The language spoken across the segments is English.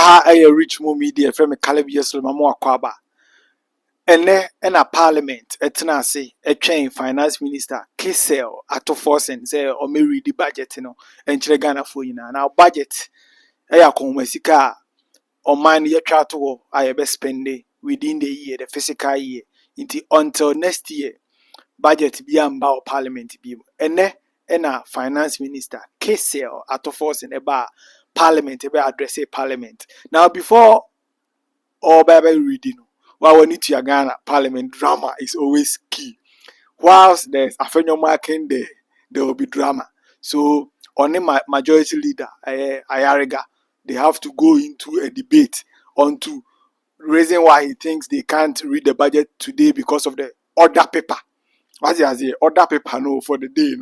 Waha a rich mo media from a calibius Mamo Aquaba. And a parliament, say a chain finance minister, Cassiel Ato Forson, say, or may read the budget, and Ghana for now budget. Aya Komesika or man ye try to I best spend within the year, the fiscal year, until next year. Budget be about parliament be and a finance minister Cassiel Ato Forson about parliament address parliament. Now before all Bible reading, while we need to Ghana parliament drama is always key. Whilst there's a phenomenon marking there will be drama. So only majority leader Ayariga, they have to go into a debate on to reason why he thinks they can't read the budget today because of the order paper. What is the order paper no for the day,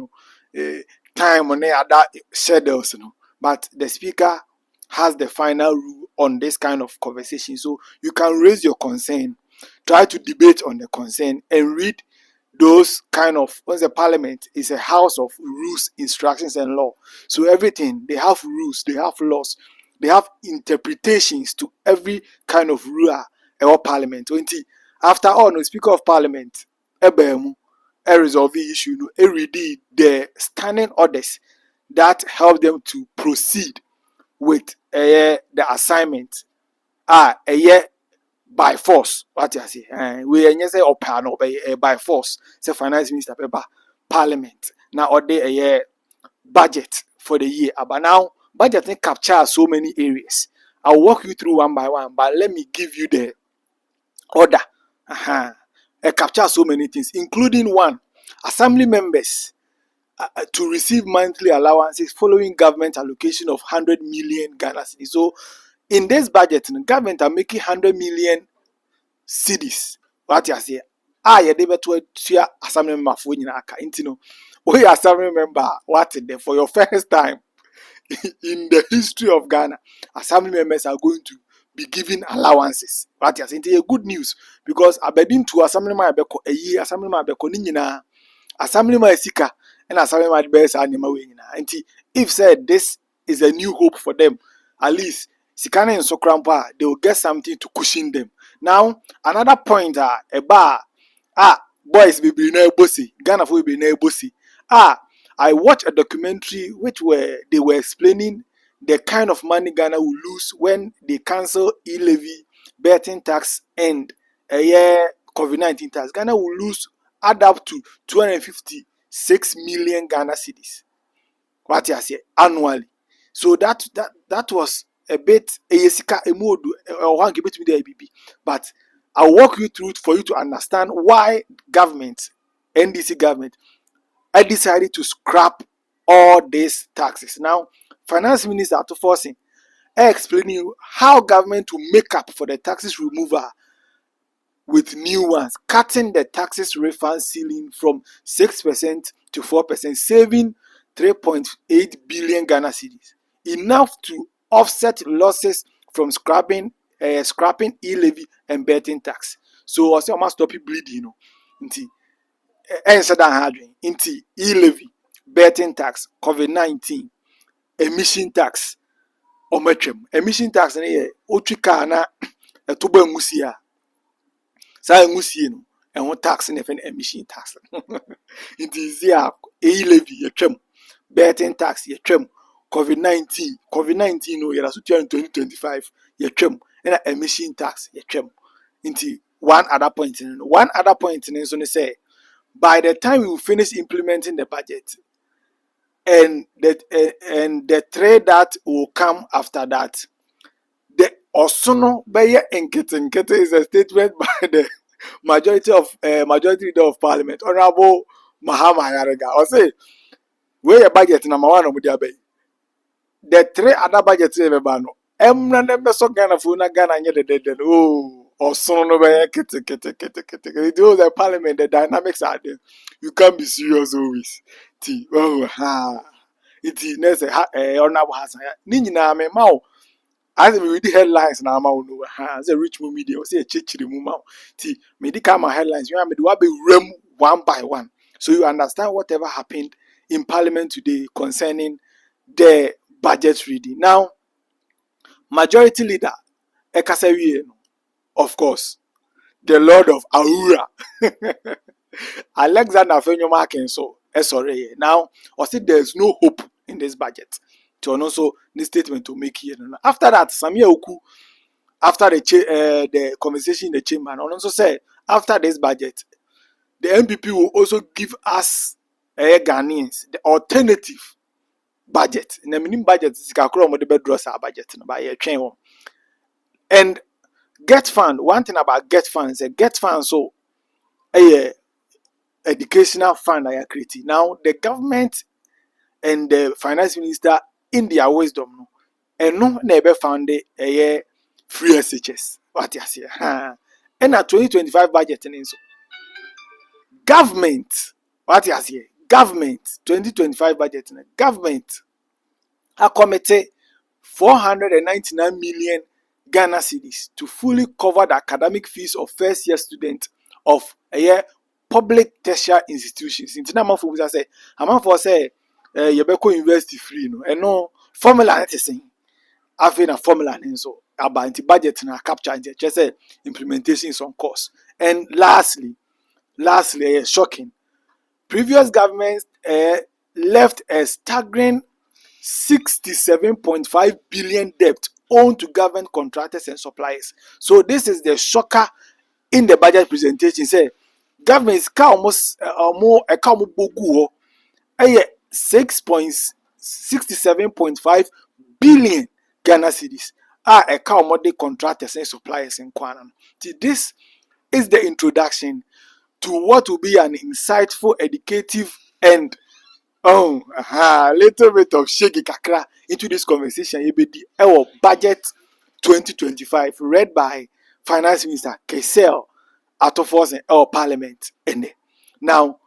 time on other schedules, but the speaker has the final rule on this kind of conversation. So you can raise your concern, try to debate on the concern, and read those kind of, once the parliament is a house of rules, instructions, and law. So everything, they have rules, they have laws, they have interpretations to every kind of rule or parliament. After all, no speaker of parliament, a resolve the issue, read the standing orders that help them to proceed with the assignment by force. What you say? We say by force. Say finance minister paper parliament. Now or a budget for the year. But now budget capture so many areas. I'll walk you through one by one, but let me give you the order. It captures so many things, including one, assembly members to receive monthly allowances following government allocation of 100 million Ghana cedis. So in this budget, the government are making 100 million cedis. What you say? You debe to assembly member for nyinaka. Intino, we assembly member what there for your first time in the history of Ghana, assembly members are going to be given allowances. What you say? It's good news because abedin to assembly member a year, assembly member nina, assembly member sika, and assembly member best anima we nina. If said this is a new hope for them, at least sikana and sokrampa, they will get something to cushion them. Now another point boys be na bossy, Ghana for be na bossy. I watched a documentary they were explaining the kind of money Ghana will lose when they cancel E-Levy, betting tax, and COVID-19 tax. Ghana will lose add up to 256 million Ghana cedis. What you say annually? So that was a bit but I'll walk you through it for you to understand why NDC government, I decided to scrap all these taxes. Now, Finance Minister Ato Forson explaining you how government will make up for the taxes removal with new ones, cutting the taxes refund ceiling from 6% to 4%, saving 3.8 billion Ghana cedis, enough to offset losses from scrapping E-Levy and betting tax. So I say I must stop it bleeding, answer that hardly. E-Levy, betting tax, COVID-19, emission tax, emission tax otrika na etuba musia. Sa musia no and tax and emission tax. E-Levy betting tax COVID-19 no yera so 2025 and emission tax one other point so they say by the time we will finish implementing the budget and the trade that will come after that, the Osono Bayer Enkete is a statement by the majority leader of parliament, Honorable Mahama Yarega. Or say, where your budget number one of the the three other budgets everybody. Emra never so Ghana for Ghana and the or son of a kete. It was a parliament, the dynamics are there. You can't be serious always. It is necessary. Honorable has Nina me mau. As we read the headlines now, as a rich media, or say a chichi mumau. Medical headlines, you have to be rem one by one. So you understand whatever happened in parliament today concerning the budget reading. Now, majority leader ekasa wie no, of course the lord of Ahura Alexander Afenyo Akinso sorry now or see there's no hope in this budget to also this statement to make here. After that Samia Oku after the conversation in the chamber and also said after this budget the MPP will also give us Ghanaians the alternative budget. In the minimum budget is the bedross our budget by a chain. And get fund, one thing about get fund is a get fund so a educational fund I created. Now the government and the finance minister in their wisdom no and no never found a free SHS. What you say? And a 2025 budget in so government what you say? Government 2025 budget government a committee 499 million Ghana cedis to fully cover the academic fees of first year students of a year public tertiary institutions. In Tina for say, I'm for say, Yabeko University free no, and no formula anything. I've been a formula and so about the budget and capture and just say implementation is on course. And lastly, shocking. Previous governments left a staggering 67.5 billion debt owed to government contractors and suppliers. So this is the shocker in the budget presentation. Say government is almost more a bogu 6.67.5 billion Ghana cedis are a the contractors and suppliers in Kwanam. This is the introduction to what will be an insightful, educative, and little bit of shaky kakra into this conversation. Our budget 2025, read by Finance Minister Cassiel Ato Forson, our Parliament. Now,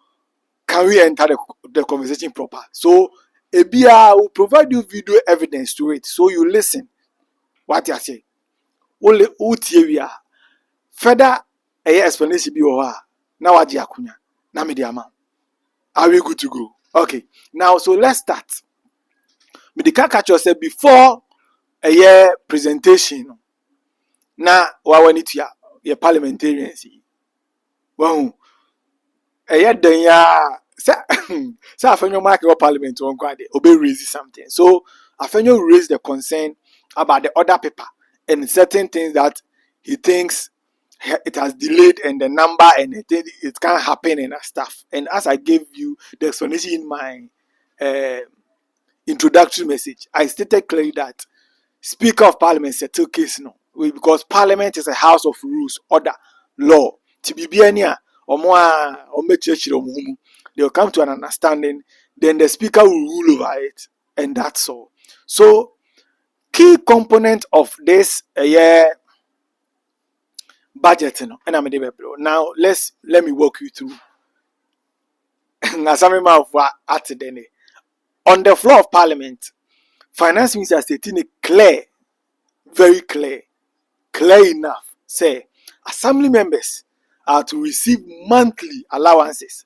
can we enter the conversation proper? So, Ebia will provide you video evidence to it, so you listen. What you say? Only utia further explanation be over. Now, what you akunya? Na me diama. Are we good to go? Okay, now so let's start. But the caricature said before a year presentation. Now, what we need to your parliamentarians. Well, a year then ya so I find your market parliament on Friday, obey raise something. So I find you raise the concern about the other paper and certain things that he thinks it has delayed and the number and it can't happen and stuff. And as I gave you the explanation in my introductory message, I stated clearly that Speaker of Parliament settle case no, because Parliament is a house of rules, order, law. To be near or more or they'll come to an understanding. Then the Speaker will rule over it, and that's all. So, key component of this budget, now let me walk you through. On the floor of Parliament, Finance Minister stating it clear, very clear enough. Say, Assembly members are to receive monthly allowances.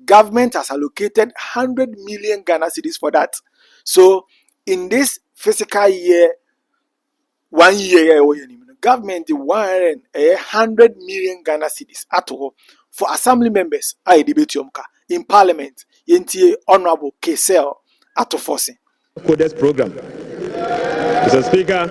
Government has allocated 100 million Ghana cedis for that. So, in this fiscal year, 1 year, government 100 million Ghana cedis at all for assembly members. I debate in Parliament. Yenti Honorable Cassiel Ato Forson. Coders program. Mr. Speaker,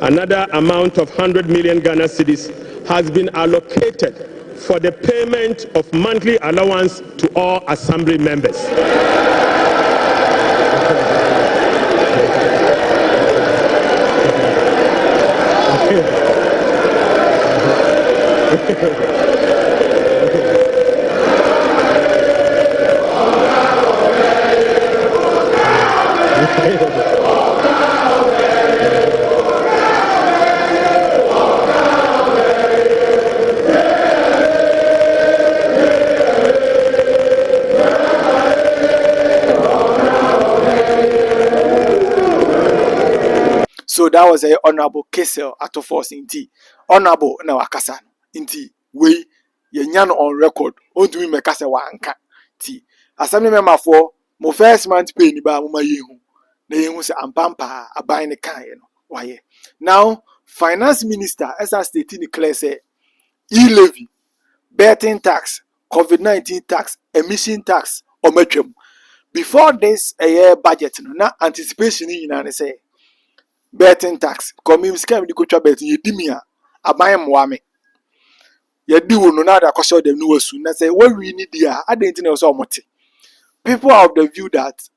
another amount of 100 million Ghana cedis has been allocated for the payment of monthly allowance to all assembly members. So that was a Honorable Cassiel Ato Forson inti. Honorable na wakasa inti we yenyan on record. Onto me mekasa wa anka ti. Assembly member for mo first month pay ni ba mo ma yehu. Na yehu se ampampa aban ne kan ye no. why now finance minister as I stated declare say E-Levy, betting tax, COVID-19 tax, emission tax or metrum. Before this a year budget no anticipation in say betting tax come scam the culture bet yedimia aban moame yedi wo no na da kwasho dem no wasu na say what we need there identity na so omote. People are of the view that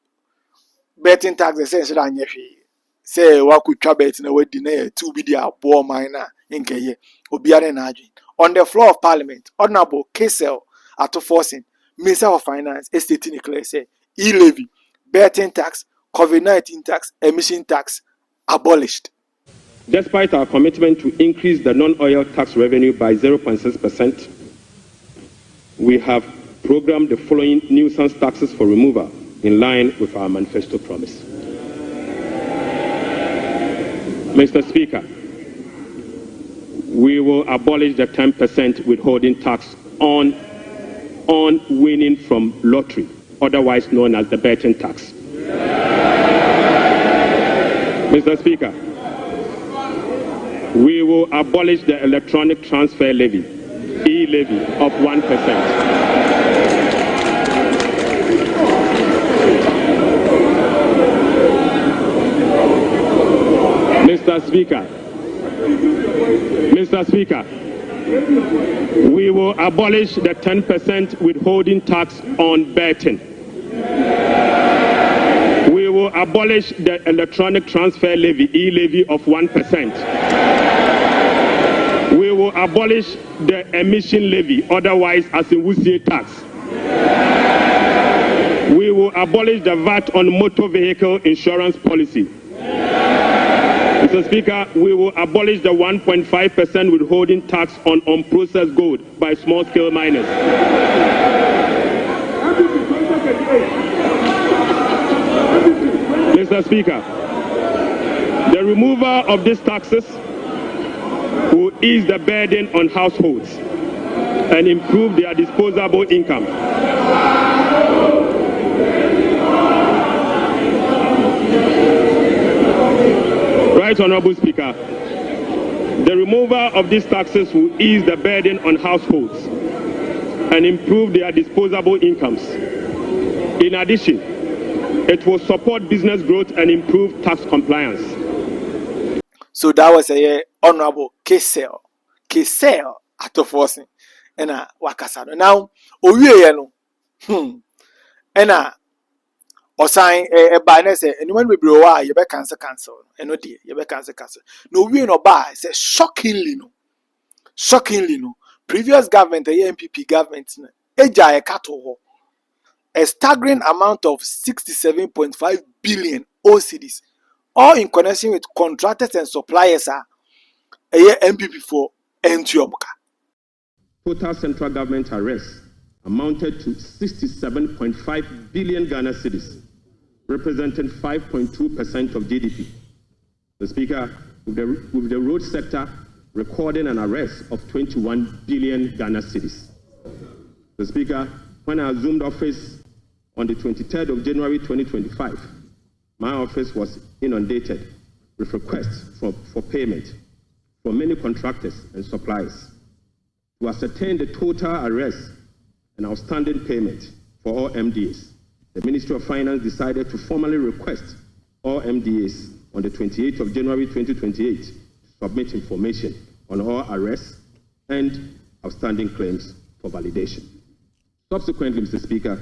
betting tax essentially anye hwe say wa kutwa bet na wadi na to be there poor miner nkeye obiare na adwen. On the floor of parliament, Honorable Cassiel Ato Forson, Minister of Finance, estate declare say E-Levy, betting tax, COVID-19 tax, emission tax abolished. Despite our commitment to increase the non-oil tax revenue by 0.6%, we have programmed the following nuisance taxes for removal in line with our manifesto promise. Mr. Speaker, we will abolish the 10% withholding tax on winning from lottery, otherwise known as the betting tax. Mr. Speaker, we will abolish the electronic transfer levy, E-Levy, of 1%. Mr. Speaker, we will abolish the 10% withholding tax on betting. We will abolish the electronic transfer levy, E-Levy, of 1%. We will abolish the emission levy, otherwise as a Wusie tax. We will abolish the VAT on motor vehicle insurance policy. Mr. Speaker, we will abolish the 1.5% withholding tax on unprocessed gold by small-scale miners. Mr. Speaker, the removal of these taxes will ease the burden on households and improve their disposable income. Right, Honorable Speaker, the removal of these taxes will ease the burden on households and improve their disposable incomes. In addition, it will support business growth and improve tax compliance. So that was a Honorable Cassiel Ato Forson and a wakasano. Now, owie no, osan by na say anyone we blow why you be cancel eno dey you be cancel no we no buy say shockingly no previous government the MPP government eja e kato ho a staggering amount of 67.5 billion OCDs all in connection with contractors and suppliers are MPP for entiomuka. Total central government arrests amounted to 67.5 billion Ghana cedis, representing 5.2% of GDP. The Speaker, with the road sector recording an arrest of 21 billion Ghana cedis. The Speaker, when I assumed office on the 23rd of January 2025, my office was inundated with requests for payment from many contractors and suppliers. To ascertain the total arrests and outstanding payment for all MDAs, the Ministry of Finance decided to formally request all MDAs on the 28th of January 2028 to submit information on all arrests and outstanding claims for validation. Subsequently, Mr. Speaker,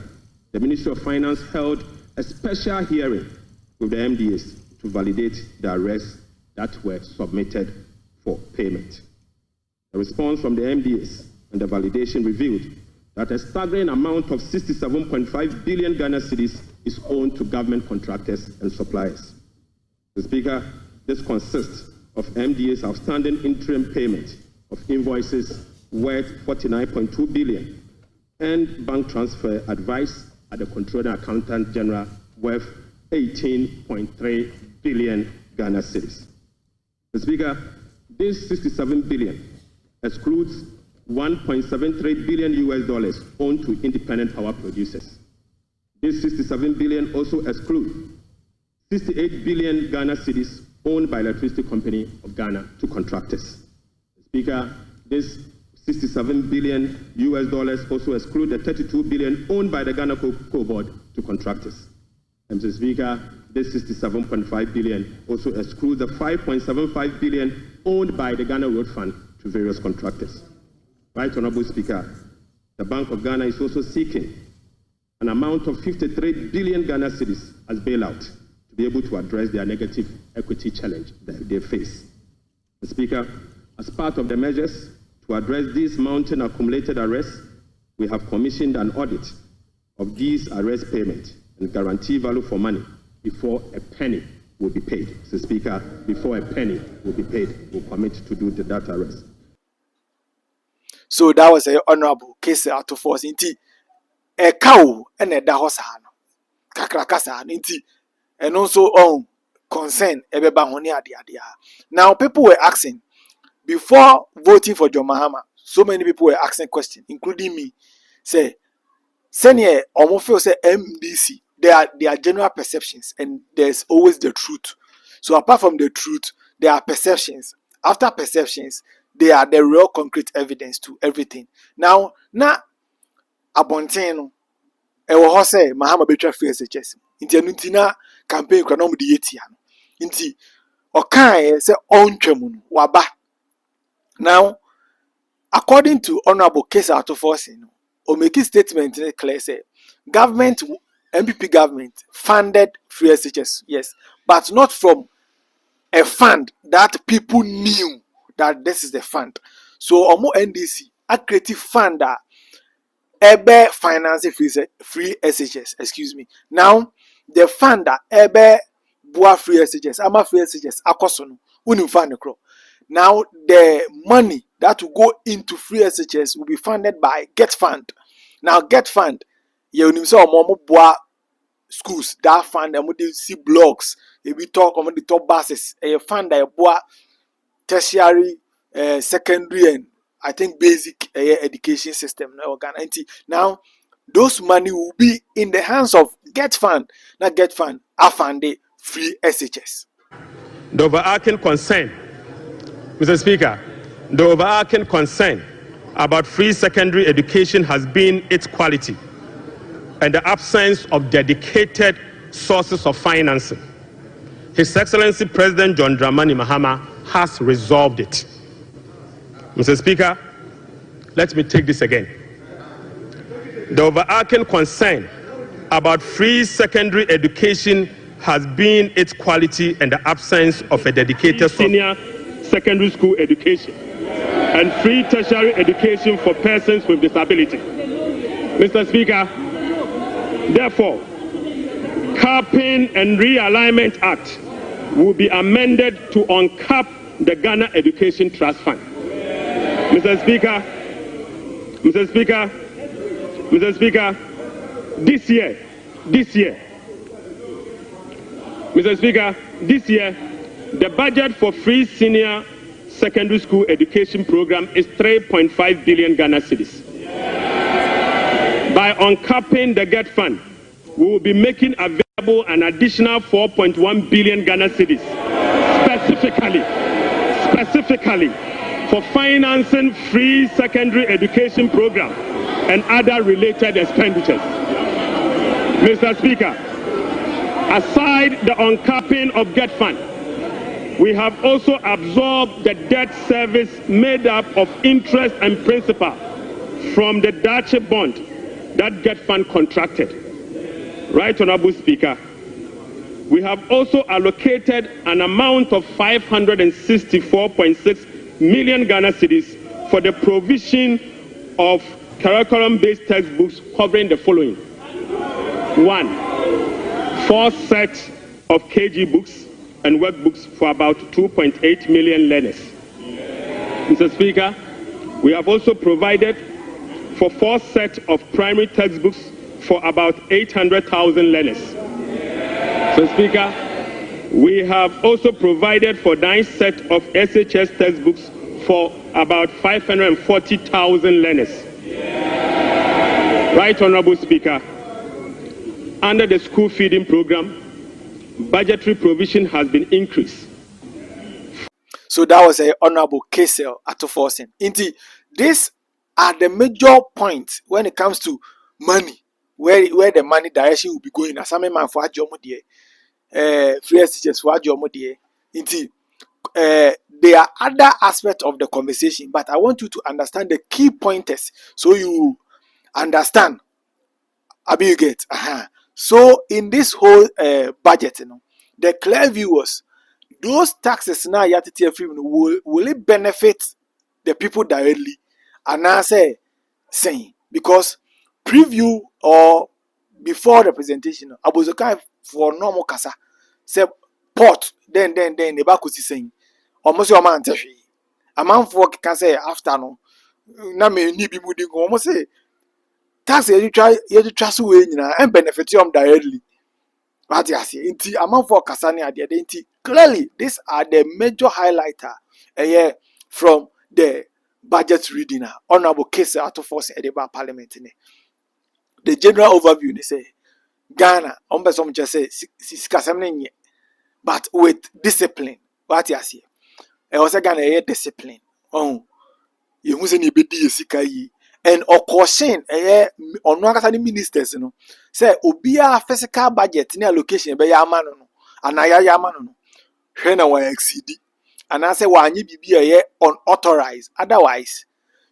the Ministry of Finance held a special hearing with the MDAs to validate the arrests that were submitted for payment. The response from the MDAs and the validation revealed that a staggering amount of 67.5 billion Ghana cedis is owed to government contractors and suppliers. Mr. Speaker, this consists of MDA's outstanding interim payment of invoices worth 49.2 billion and bank transfer advice at the Controller Accountant General worth 18.3 billion Ghana cedis. Mr. Speaker, this 67 billion excludes 1.73 billion US dollars owed to independent power producers. This 67 billion also excludes 68 billion Ghana cedis owned by Electricity Company of Ghana to contractors. Speaker, this $67 billion also exclude the $32 billion owned by the Ghana Cocoa Board to contractors. And Mr. Speaker, this $67.5 billion also excludes the $5.75 billion owned by the Ghana Road Fund to various contractors. Right, Honorable Speaker, the Bank of Ghana is also seeking an amount of 53 billion Ghana cedis as bailout to be able to address their negative equity challenge that they face. Mr. Speaker, as part of the measures to address these mounting accumulated arrests, we have commissioned an audit of these arrest payments and guarantee value for money before a penny will be paid. Mr. Speaker, before a penny will be paid, we'll commit to do that arrest. So that was a Honorable Cassiel Ato Forson. A cow and a dahosano. Kakrakasa, and also on concern Now people were asking before voting for John Mahama, so many people were asking questions, including me. Say, Senior almost say MDC. There are general perceptions, and there's always the truth. So apart from the truth, there are perceptions. After perceptions, they are the real concrete evidence to everything. Now, Abonteno, ewo say Mahama betwa free SHS. Inti anutina campaign kwa nomu di yeti ano. Inti okan say ontwemu waba. Now, according to Honorable Cassiel Ato Forson, o make a statement clear say government MPP government funded free SHS, yes, but not from a fund that people knew that this is the fund. So omo NDC a creative fund that ebe finance free SHS, excuse me. Now the fund that ebe bua free SHS, ama free SHS akosono unim fund kro. Now the money that will go into free SHS will be funded by Get Fund. Now Get Fund, you unim so omo bua schools that fund and we see blogs. If we talk about the top buses, a fund that bua tertiary, secondary, and I think basic education system. Now, those money will be in the hands of Get Fund, not Get Fund, Afande free SHS. The overarching concern, Mr. Speaker, the overarching concern about free secondary education has been its quality and the absence of dedicated sources of financing. His Excellency President John Dramani Mahama has resolved it. Mr. Speaker, let me take this again. The overarching concern about free secondary education has been its quality and the absence of a dedicated senior secondary school education and free tertiary education for persons with disability. Mr. Speaker, therefore, Capping and Realignment Act will be amended to uncap the Ghana Education Trust Fund. Mr. Speaker, this year, the budget for free senior secondary school education program is 3.5 billion Ghana cedis. By uncapping the Get Fund, we will be making available an additional 4.1 billion Ghana cedis, specifically for financing free secondary education program and other related expenditures. Mr. Speaker, aside the uncapping of Get Fund, we have also absorbed the debt service made up of interest and principal from the Dutch bond that Get Fund contracted. Right, Honorable Speaker, we have also allocated an amount of 564.6 million Ghana cedis for the provision of curriculum-based textbooks covering the following. 1, 4 sets of KG books and workbooks for about 2.8 million learners. Mr. Speaker, we have also provided for 4 sets of primary textbooks for about 800,000 learners. Mr. Speaker, we have also provided for 9 sets of SHS textbooks for about 540,000 learners. Right, Honorable Speaker, under the school feeding program, budgetary provision has been increased So that was a Honorable Cassiel Ato Forson. Indeed, these are the major points when it comes to money, where the money direction will be going. As I'm a man for Ajomodie, free teachers for Ajomodie. Indeed, there are other aspects of the conversation, but I want you to understand the key pointers so you understand. Abi you get? So in this whole budget, the clear view was those taxes now will it benefit the people directly? And I say saying because preview or before the presentation, I was a kind for normal kasa say port then the back was saying almost your man a man for can say after no na me ni bi mudi go almost say tax you try so way and benefit you directly. What you say? Inti amount for kasani at the inti clearly these are the major highlighter from the budget reading. Honorable Cassiel Ato Forson at the Parliament. The general overview they say Ghana some just say but with discipline. What you say? I was a Ghana discipline. Oh, you must ni bedi sika yi. And or caution on one ministers say obia physical budget ni allocation be ya ma no anaya ya ma no hwe na wa exceed and I say wa anyi bibia unauthorized, otherwise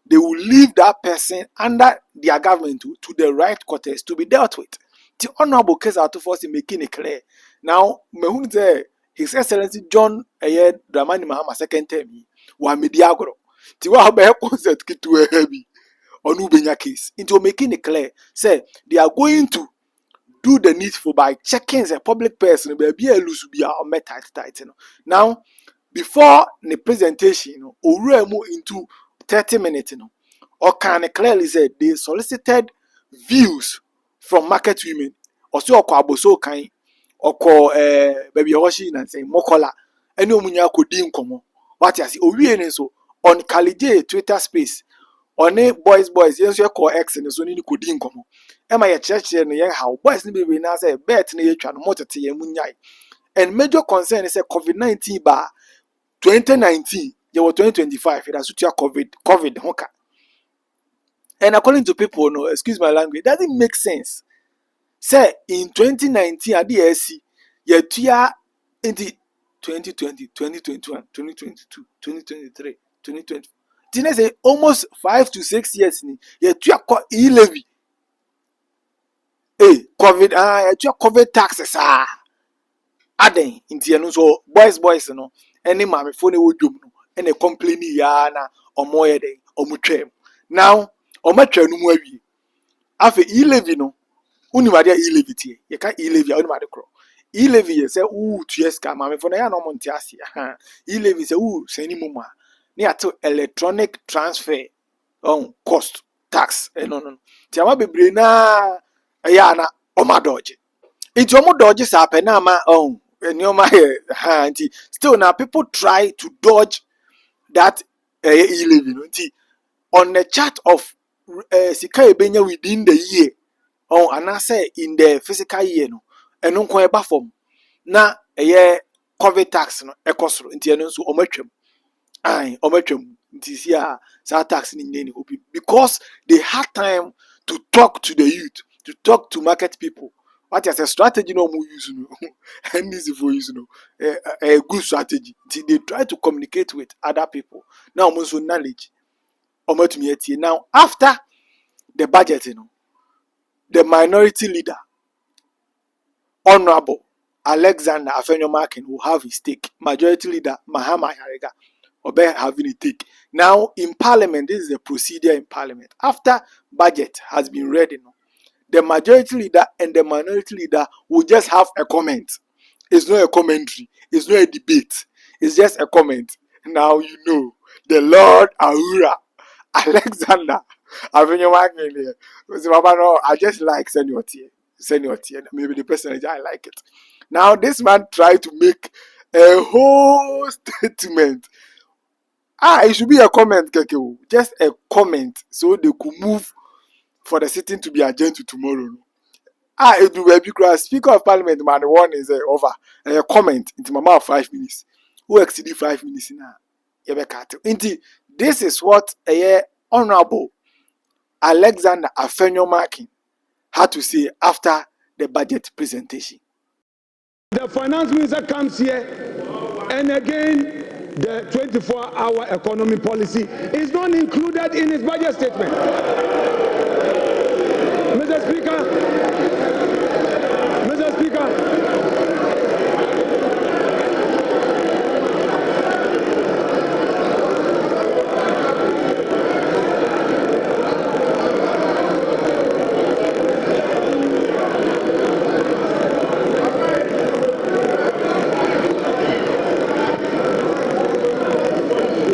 they will leave that person under their government to the right quarters to be dealt with. The Honorable Cassiel Ato Forson making it clear now. Mehun say His Excellency John Dramani Mahama second term wa mediagro ti wa be concert kitu heavy on Ubenya case into making it clear say they are going to do the needful by checking the public person be a loose be a tight. Now before the presentation Uremu into 30 minutes or can clearly say they solicited views from market women or so aboso kan or baby hoshi and say mokola any omunya kodin komo what you see owie so on Kalije Twitter space on boys yes you call X and so ni kodin komo e ma ye church no ye how boys ni be na say bet na ye twa no motete ye munyai. And major concern is COVID-19 ba 2019 you were 2025 it has to COVID hoka. And according to people no excuse my language, it doesn't make sense. Say in 2019 at the SC ye tua in the 2020 2021 2022 2023 2020 didn't say almost 5 to 6 years ni ye tua E-Levy COVID ye tua COVID taxes aden inti eno so boys no any mame fo ne wodwom no ene complain ya na omo ye den omutwem now omatwa no mu awie afa E-Levy no unimade E-Levy tie ye ka E-Levy unimade kro E-Levy ye say tues ka mame fo na ya no monte ase E-Levy say sani mumu a ne ato electronic transfer on cost tax no ti ama bebre na ya na omadoje it's almost dodge happen now ma still now people try to dodge that E-Levy on the chart of sika ebenya within the year and I say in the physical year no eno nko eba form na COVID tax no ekosoro nti eno nso omatwam nti sia sa tax ni nyeni obi because they had time to talk to the youth, to talk to market people. What is a strategy no more use and easy for use a good strategy. They try to communicate with other people. Now also knowledge. Now after the budget, the minority leader, Honorable Alexander Afenyomakin will have his stake. Majority leader Mahama Yarega Obe having a take. Now in Parliament, this is the procedure in Parliament. After budget has been read, the majority leader and the minority leader will just have a comment. It's not a commentary. It's not a debate. It's just a comment. Now you know the Lord Ahura Alexander. I just like seniority. Maybe the person I like it. Now this man tried to make a whole statement. It should be a comment, Keke. Just a comment so they could move for the sitting to be adjourned to tomorrow. It will be because Speaker of Parliament, man, one is over. A comment into my mouth 5 minutes. Who exceeded 5 minutes now? yebekate. Inti, this is what a honorable Alexander Afenyo-Markin had to say after the budget presentation. The finance minister comes here, and again, the 24-hour economy policy is not included in his budget statement. Mr. Speaker, Mr. Speaker,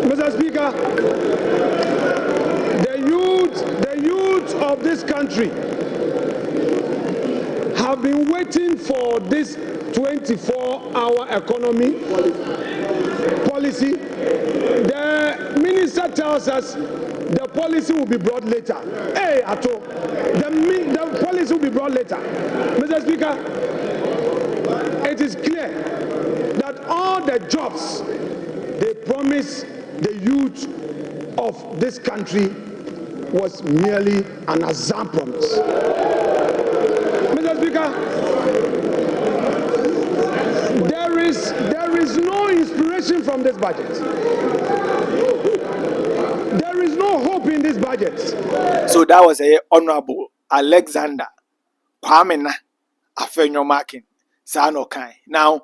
Mr. Speaker, the youth of this country have been waiting for this 24-hour economy policy. The minister tells us the policy will be brought later. Hey, Ato, the policy will be brought later. Mr. Speaker, it is clear that all the jobs they promised the youth of this country was merely an Azam promise. Mr. Speaker, there is no inspiration from this budget. There is no hope in this budget. So that was a honorable Alexander Kwame Afenyo-Markin. Now,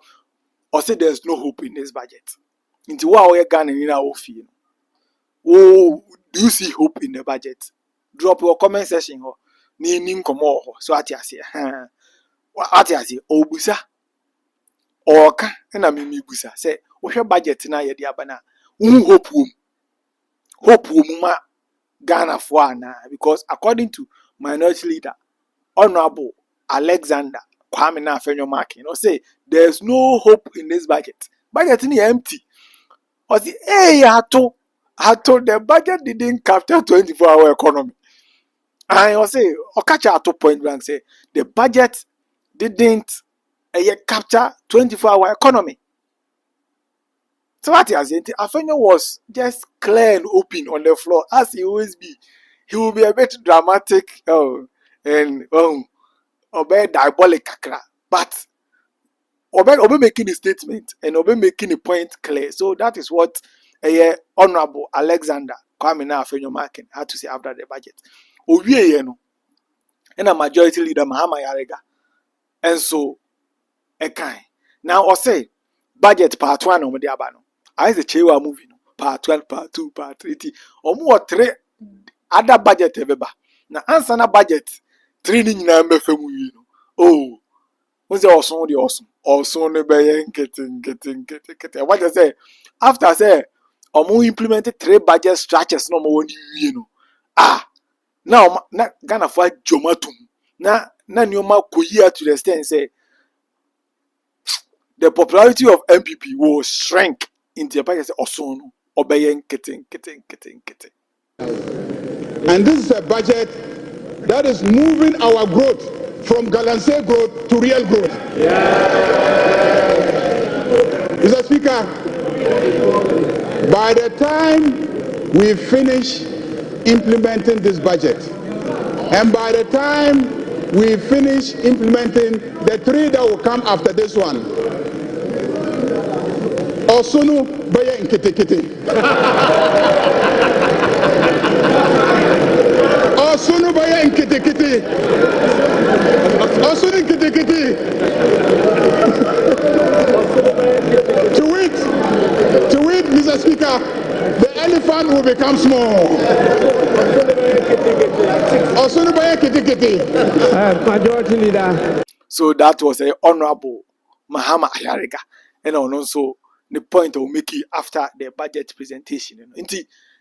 I say there's no hope in this budget. Into what we Ghana in our field. Oh, do you see hope in the budget? Drop your comment section or name come so at ya say, at ya say, oh, busa or ka and I mean busa say, what's your budget na ya diabana? Hope ma Ghana for na because according to minority leader Honorable Alexander Kwame Afenyo-Markin, say there's no hope in this budget. Budget is empty. Or the hey, I told the budget didn't capture 24-hour economy. I will say, or catch out to point blank say the budget didn't capture 24-hour economy. So what he said, Afenyo was just clear and open on the floor as he always be. He will be a bit dramatic and obey diabolic, but obey making a statement and obey making a point clear. So that is what Honorable Alexander Kwame Afenyo-Markin had to say after the budget. And a majority leader Mahama Yarega. And so now I say budget part 1 on the abano. I say chewa movie part 1, part 2, part 3. Or more 3 other budget ever. Now answer na budget 3 ni na mbefe mu yi no. Oh. What's the awesome? Also ne be getting. What I say after I say omo implemented 3 budget structures no mo woni wie no. Now na Ghana for jomatum. Na nyoma koyi to the extent say the popularity of MPP will shrink into the budget also no obeying getting. And this is a budget that is moving our growth from Galamsey growth to real growth. Mr. Speaker, by the time we finish implementing this budget, and by the time we finish implementing the 3 that will come after this one, Osunu baya nkete. Osunu baya nkete. Osunu nkete. To wait, Mr. Speaker, the elephant will become small. Osunu baya nkete. Majority leader. So that was a Honorable Mahama Ayariga, and also the point I will make it after the budget presentation.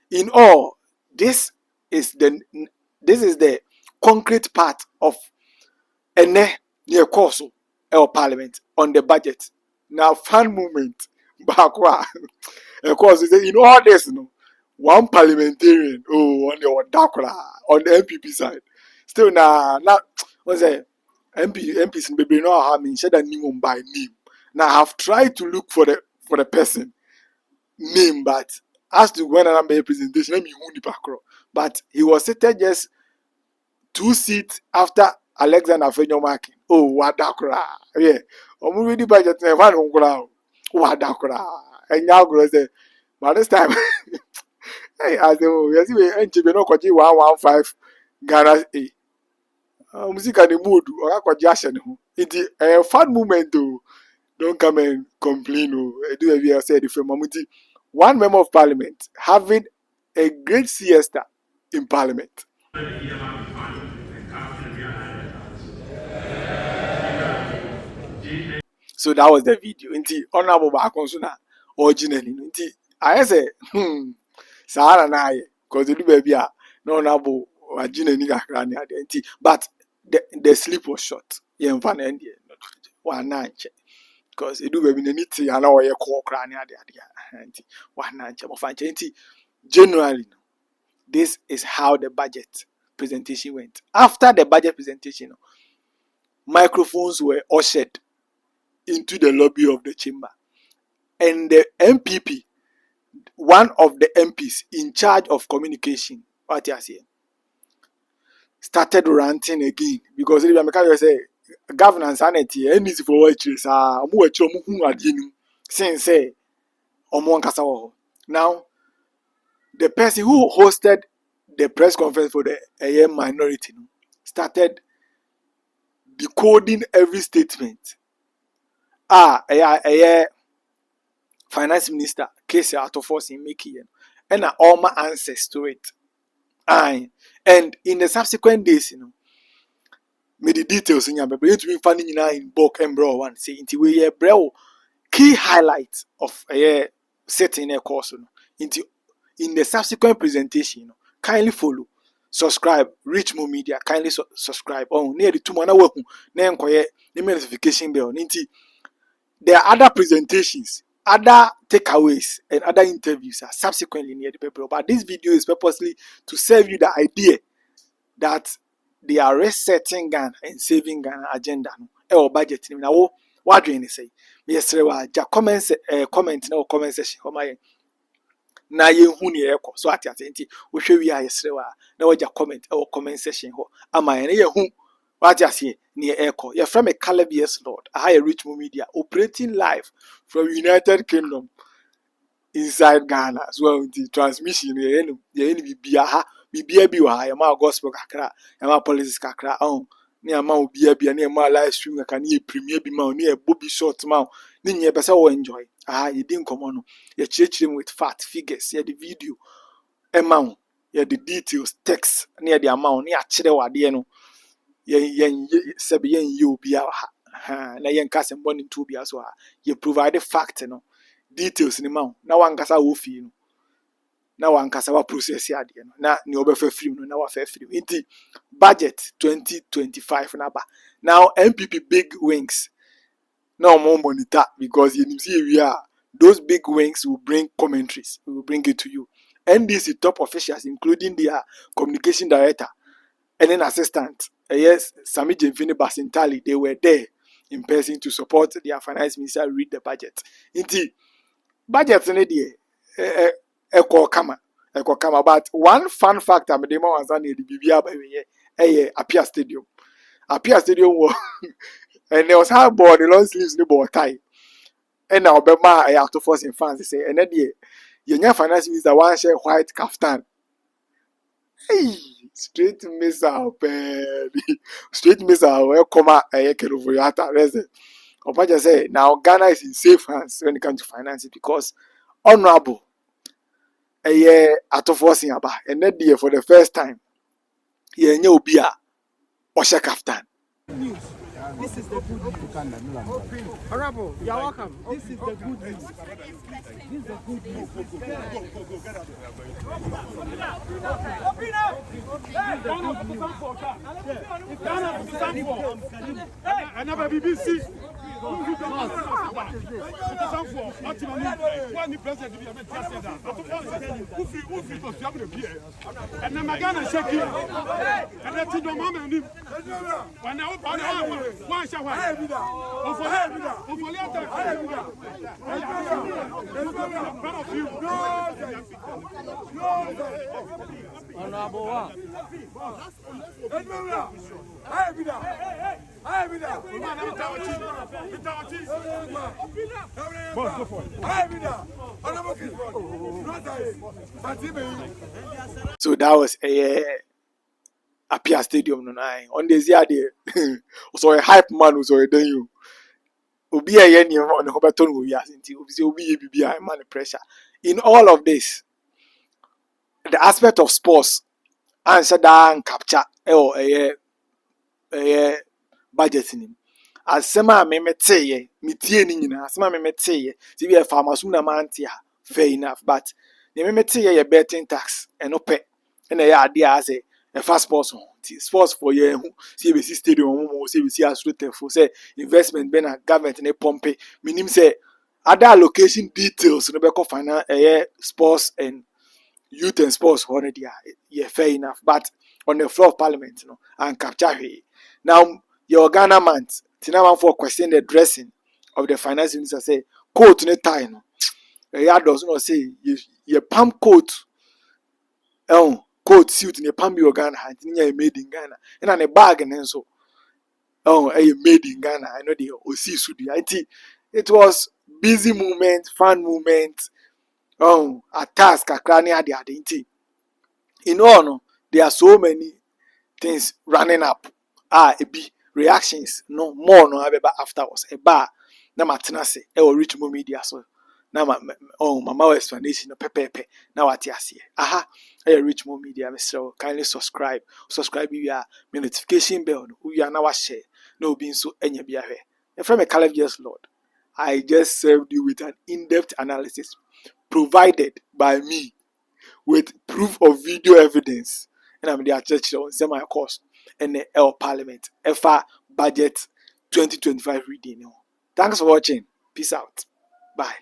In all, this is the concrete part of a near course of Parliament on the budget. Now, fun moment, backward. Of course, in all this, one parliamentarian, on the MPP side, still not what's that? MPs maybe know how I share the name by name. Now I have tried to look for the person name, but as to when I made a presentation, let me but he was seated just 2 seats after Alexander Fenyo Markin. Oh, wadakura. Yeah. Already budget never on wadakura. And now say, by this time, hey, as you see, and Chibino Koji 115 Ghana A. Music and the mood, or I Jason. It's a fun moment, though. Don't come and complain. I do have said if Mamuti, one member of parliament having a great siesta in parliament. So that was the video. Inti honorable Bakonsuna originally. Inti I say Sahara na because the baby no honorable originally inti but the sleep was short. Yeah, fan end one night because it do baby need and now you call cranny inti one night inti generally this is how the budget presentation went. After the budget presentation, microphones were ushered into the lobby of the chamber, and the MPP, one of the MPs in charge of communication, what you say, started ranting again because the say governance sanity and easy for what you say. Since say now the person who hosted the press conference for the minority started decoding every statement. Finance Minister Cassiel Ato Forson making and all my answers to it. And in the subsequent days, me the details in your paper to be finding in bulk and bro one say into we bro key highlights of a setting a course into in the subsequent presentation. Kindly follow, subscribe, reach more media. Kindly subscribe. Oh, near the 2 months work. Then quiet the notification bell. There are other presentations, other takeaways, and other interviews are subsequently near the paper. But this video is purposely to serve you the idea that they are resetting Ghana and saving Ghana agenda. Or budget. Now, what do you say? Yes, comment no comment section. Na ye hu ne ekọ so atiatenti wo hwe wi ayesrewa na waja comment or comment section ho ama ye hu what you say near echo. You're from a Calabias Lord, a higher rich media operating live from United Kingdom inside Ghana as well. The transmission, the enemy be a ma gospel kakra, ma policies kakra on near Mount be near my live stream. I can hear premier be mount near Bobby short mount. Then you better enjoy. You didn't come on. You church him with fat figures. Yeah, the video amount, yeah, the details, text near the amount near Chidewa, no. You be na yen kase mboni ntu bi aso ha you provide fact no details ni ma na wankasa wo fi no na wankasa wa process ade no na ni obefa free no na wa fa free inti budget 2025 na ba now MPP big wings now more monitor because you see we are those big wings will bring commentaries, we will bring it to you. NDC top officials including their communication director and then assistant. Yes, Sami Jemfini Basintali, they were there in person to support their finance minister read the budget. Indeed, budget is a but one fun fact I'm the was on the BBA by Apia Stadium. Apia Stadium was and there was hard board, the long sleeves, the board tie. And now Bema I have to force in fans say, and then your finance minister one share white kaftan. Hey, straight missile, baby. Straight missile. Welcome, I can over your resident. Opaja say now Ghana is in safe hands when it comes to finances because honorable Ato Forson aba and that year for the first time ye nye obi a oshe kaftan. This is the good news. Honorable, you're welcome. This is the good news. This is the good news. Open up! Ghana, BBC. So that was a Apia Stadium no nine. On this year there. So a hype man was already you. Obi a yen on the Hoberton will be asking Obi be man pressure. In all of this, the aspect of sports answer that capture or a budgeting. As sema me meteye, mitie ni nyina, asema me meteye. Ti be farmers na mantia, fair enough, but the me meteye ye betting tax enope. And ya ade as a fast sports on. Sports for ye hu, see be stadium mo, see be see astroturf for say investment be na government ne pompe. Minim say other allocation details no be ko finance sports and youth and sports already yeah fair enough, but on the floor of parliament no and capture he. Now your Ghana month Tina for question the dressing of the finance minister say coat ne tie no. Ya does not say you pump coat coat suit ne pump your Ghana and made in Ghana. And a bag and so made in Ghana. I know the OC suit. It was busy moment, fun moment. A task a crane at the identity. In all no, there are so many things running up. It be reactions no more no ever afterwards. A bar na matina say reach more media so now my explanation no pepe now what you see aha reach more media so kindly subscribe you are notification bell we are now share no being so any be here from a Cassiel Lord. I just served you with an in-depth analysis provided by me with proof of video evidence. And I'm the church on semi course and the L Parliament FR budget 2025 reading. Thanks for watching. Peace out. Bye.